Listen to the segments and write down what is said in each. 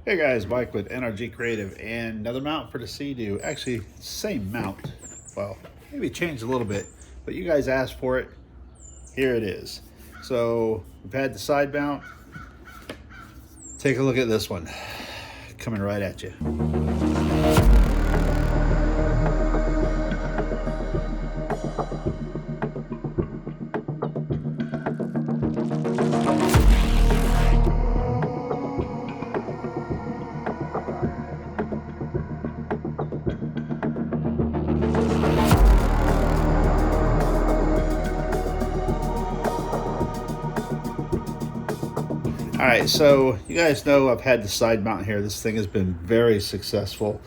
Hey guys, Mike with NRG Creative, and another mount for the SEADOO. Actually, same mount. Well, maybe changed a little bit, but you guys asked for it. Here it is. So we've had the side mount. Take a look at this one, coming right at you. All right, so you guys know I've had the side mount here. This thing has been very successful.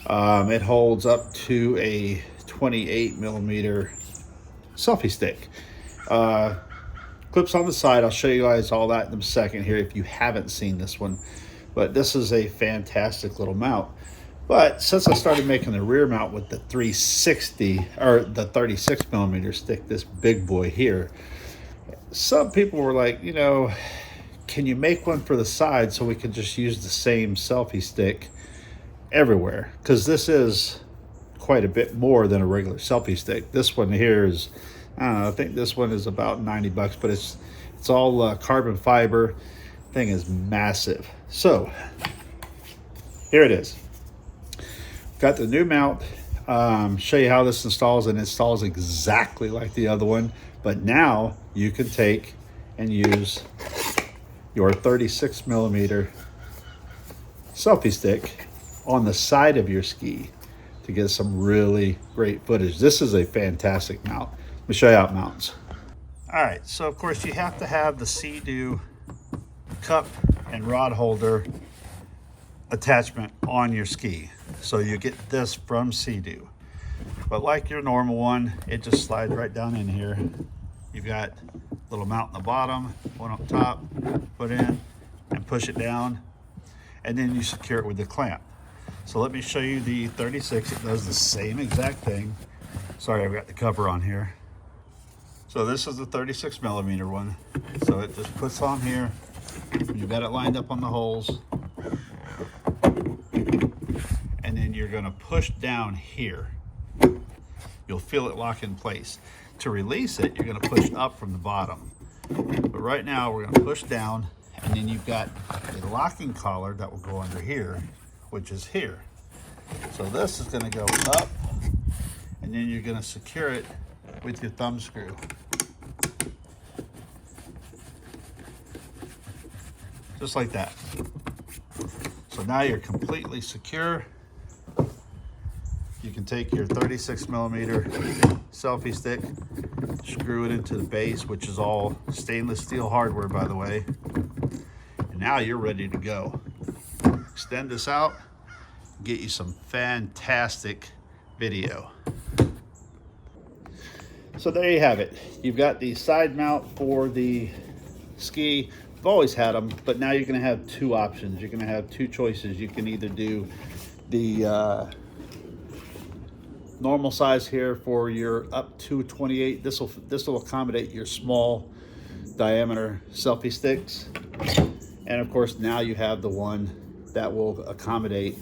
It holds up to a 28 millimeter selfie stick. Clips on the side. I'll show you guys all that in a second here if you haven't seen this one. But this is a fantastic little mount. But since I started making the rear mount with the 360 or the 36 millimeter stick, this big boy here, some people were like, can you make one for the side so we can just use the same selfie stick everywhere? Because this is quite a bit more than a regular selfie stick. This one here is, I don't know, I think this one is about 90 bucks, but it's all carbon fiber. Thing is massive. So here it is. Got the new mount. Show you how this installs, and it installs exactly like the other one, but now you can take and use your 36 millimeter selfie stick on the side of your ski to get some really great footage. This is a fantastic mount. Let me show you how it mounts. All right, so of course you have to have the SEADOO cup and rod holder attachment on your ski. So you get this from SEADOO. But like your normal one, it just slides right down in here. You've got a little mount in the bottom, one up top, put in and push it down, and then you secure it with the clamp. So let me show you the 36. It does the same exact thing. Sorry, I've got the cover on here. So this is the 36 millimeter one. So it just puts on here. You've got it lined up on the holes. And then you're gonna push down here. You'll feel it lock in place. To release it, you're gonna push up from the bottom. But right now we're gonna push down, and then you've got a locking collar that will go under here, which is here. So this is gonna go up, and then you're gonna secure it with your thumb screw. Just like that. So now you're completely secure. You can take your 36 millimeter selfie stick, screw it into the base, which is all stainless steel hardware, by the way. And now you're ready to go. Extend this out, get you some fantastic video. So there you have it. You've got the side mount for the ski. I've always had them, but now you're gonna have two options. You're gonna have two choices. You can either do the normal size here for your up to 28. This will accommodate your small diameter selfie sticks, and of course now you have the one that will accommodate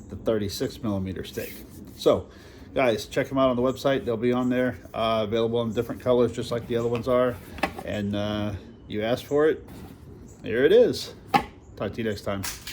the 36 millimeter stick. So guys, check them out on the website. They'll be on there, available in different colors just like the other ones are, and you asked for it, here it is. Talk to you next time.